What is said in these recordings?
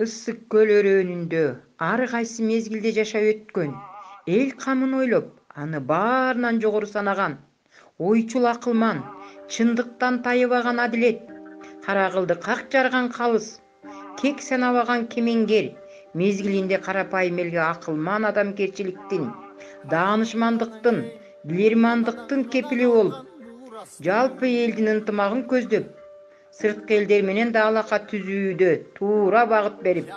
Issык көл өрөөнүндө ар кайсы мезгилде жашап өткөн, эл камын ойлоп, аны баарынан жогору санаган, ойчул акылман, чындыктан тайыбаган адилет, кара акылды как жарган калыс, кек санабаган кемеңгер, мезгилинде карапайым элге акылман адамгерчиликтин, даанышмандыктын, билермандыктын кепили болуп, жалпы элдин ынтымагын көздөп, сырткы элдер менен да алака түзүүдө туура багыт берип,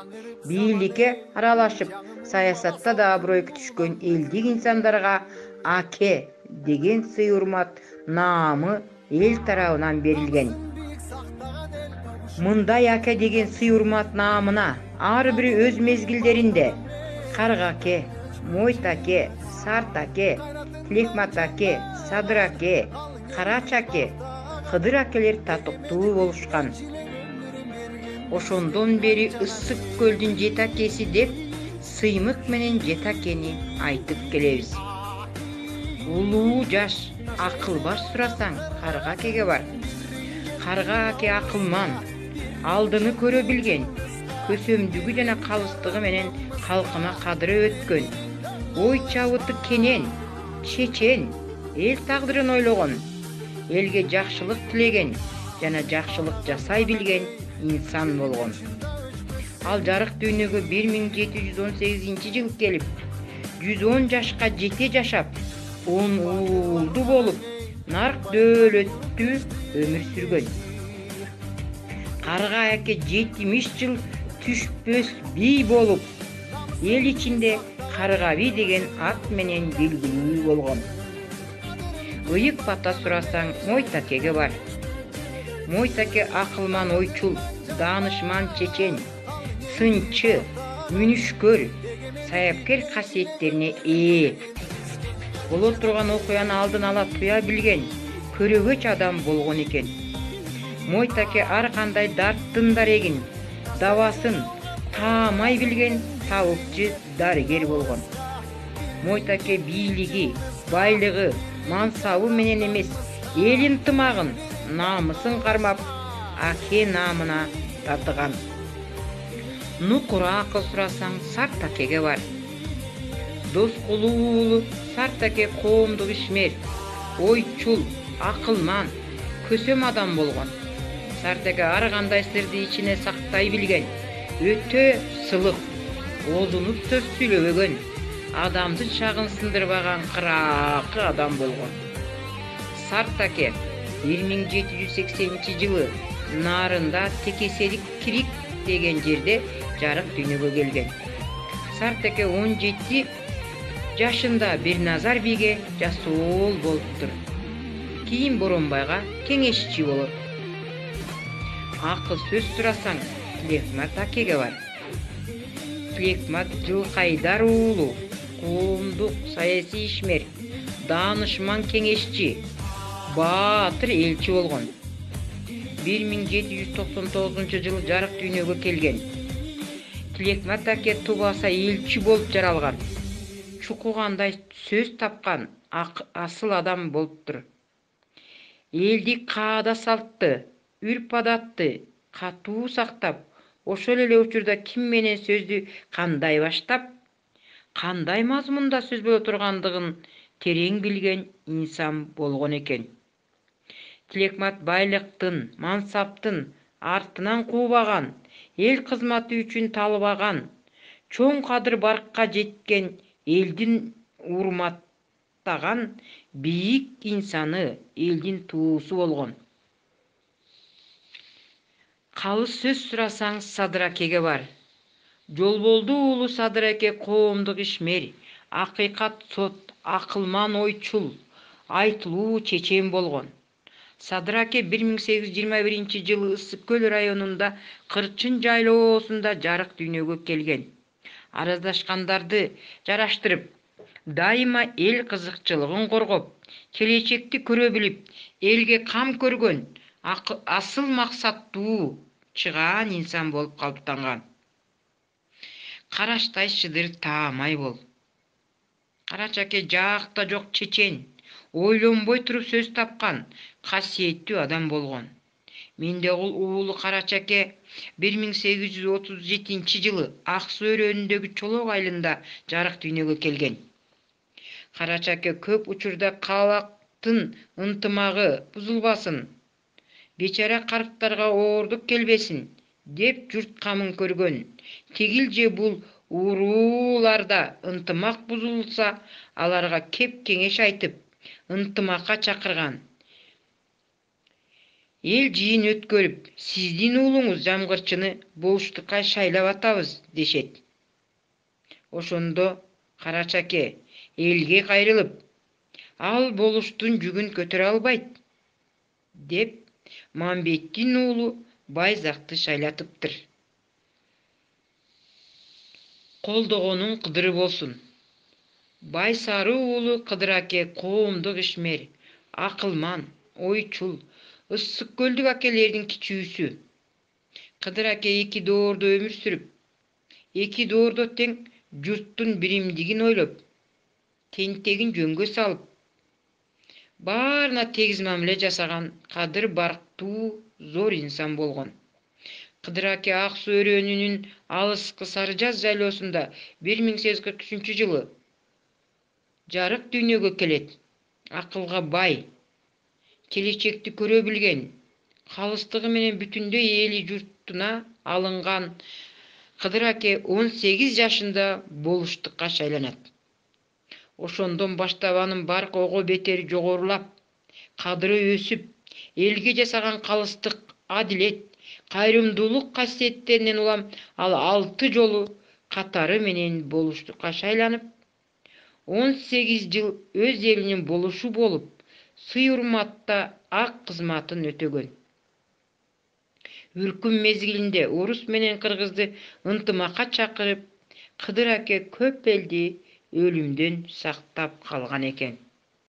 бийликке аралашып, саясатта да абройго түшкөн элдик инсандарга аке деген сый урмат наамы эл тарабынан берилген. Мындай аке деген сый урмат наамына ар бири өз мезгилдеринде Карга аке, Мойт аке, Сарт аке, Тилекмат аке, Садыр аке, Карач аке, Кыдыр акелер татыктуу болушкан. Ошондон бери Issык көлдүн жет акеси деп сыймык менен жет акени айтып келебиз. Улуу жаш акыл баш сурасаң Карга акеге бар. Карга аке акылман, алдыны көрө билген, көсөмдүгү жана калыстыгы менен калкына кадыры өткөн, ой чабыты кенен, чечен, эл тагдырын ойлогон, элге жакшылык тилеген жана жакшылык жасай билген инсан болгон. Ал жарык дүйнөгө 1718-жылы келип, 110 жашка жете жашап, 10 уулду болуп, нарк дөөлөттүү өмүр сүргөн. Карга аке 70 жыл түшпөс бий болуп, эл ичинде Каргаби деген ат менен белгилүү болгон. Ыйык бата сурасаң Мойт акеге бар. Мойт аке акылман ойчул, даанышман чечен, сынчы, мүнүшкөр, саяпкер касиеттерине ээ. Боло турган окуяны алдын ала туя билген, көрөгөч адам болгон экен. Мойт аке ар кандай дарттын дарегин, дабасын таамай билген табыкчы дарыгер болгон. Мойт аке бийлиги, байлыгы, мансабы менен эмес, эл ынтымагын, намысын кармап, аке наамына татыган. Нукура акыл сурасаң Сарт акеге бар. Доскулуу уулу Сарт аке коомдук ишмер, ойчул, акылман, көсөм адам болгон. Сарт аке ар кандай сырды ичине сактай билген, өтө сылык, олунуп сөз сүйлөбөгөн, адамдын шагын сындырбаган кыраакы адам болгон. Сарт аке 1780-жылы Нарында Текеселик Кирик деген жерде жарык дүйнөгө келген. Сарт аке 17 жашында Бирназар бийге жасоол болуптур. Кийин Боронбайга кеңешчи болот. Акыл сөз сурасаң Тилекмат акеге бар. Тилекмат Жылкайдар уулу, коомдук саясий ишмер, даанышман кеңешчи, баатыр элчи болгон. 1799-жылы жарык дүйнөгө келген. Тилекмат аке тубаса элчи болуп жаралган. Чукугандай сөз тапкан асыл адам болуптур. Элди каада салтты, үрп адатты катуу сактап, ошол эле учурда ким менен сөздү кандай баштап, кандай мазмунда сөз боло тургандыгын терең билген инсан болгон экен. Тилекмат байлыктын, мансаптын артынан куубаган, эл кызматы үчүн талбаган, чоң кадыр баркка жеткен, элдин урматтаган бийик инсаны, элдин туусу болгон. Калыс сөз сурасаң Садыр акеге бар. Жолболду уулу Садыр аке коомдук ишмер, акыйкат сот, акылман ойчул, айтылуу чечен болгон. Садыр аке 1821-жылы Issык көл районунда Кырчын жайлоосунда жарык дүйнөгө келген. Араздашкандарды жараштырып, дайыма эл кызыкчылыгын коргоп, келечекти көрө билип, элге кам көргөн, асыл максаттуу чыгаан инсан болуп калыптанган. Карачтай шыдыр таамай бол. Карач аке жаакта жок чечен, ойлонбой туруп сөз тапкан, касиеттүү адам болгон. Мендегул уулу Карачаке 1837-жылы Аксы өрөөнүндөгү Чолок айылында жарык дүйнөгө келген. Карачаке көп учурда калактын ынтымагы бузулбасын, бечара карттарга оордук келбесин деп журт камын көргөн. Тигил же бул урууларда ынтымак бузулса, аларга кеп кеңеш айтып, ынтымакка чакырган. Эл жыйын өткөрүп, сиздин уулуңуз Жамгырчыны болуштукка шайлап атабыз дешет. Ошондо Карачаке элге кайрылып, ал болуштун жүгүн көтөрө албайт деп Мамбеттин уулу Байзакты шайлатыптыр. Колдогонуң Кыдыры болсун. Байсары уулу Кыдыраке коомдук ишмер, акылман, ойчул, ысык көлдүк акелердин кичүүсү. Кыдыраке 2 доордо өмүр сүрүп, 2 доордо тең журттун биримдигин ойлоп, тентегин жөнгө салып, баарына тегиз мамиле жасаган кадыр барктуу зор инсан болгон. Кыдыраке Аксы өрөөнүнүн алыскы Сары Жаз жайлоосунда 1843-жылы жарык дүйнөгө келет. Акылга бай, келечекти көрө билген, калыстыгы менен бүтүндөй эли журтуна алынган Кыдыраке 18 жашында болуштукка шайланат. Ошондон баштап анын барк ого бетери жогорулап, кадыры өсүп, элге жасаган калыстык, адилет, кайрымдуулук касиеттеринен улам ал 6 жолу катары менен болуштукка шайланып, 18 жыл өз элинин болушу болуп, сый-урматта ак кызматын өтөгөн. Үркүм мезгилинде орус менен кыргызды ынтымакка чакырып, Кыдыраке көп элди өлүмдөн сактап калган экен.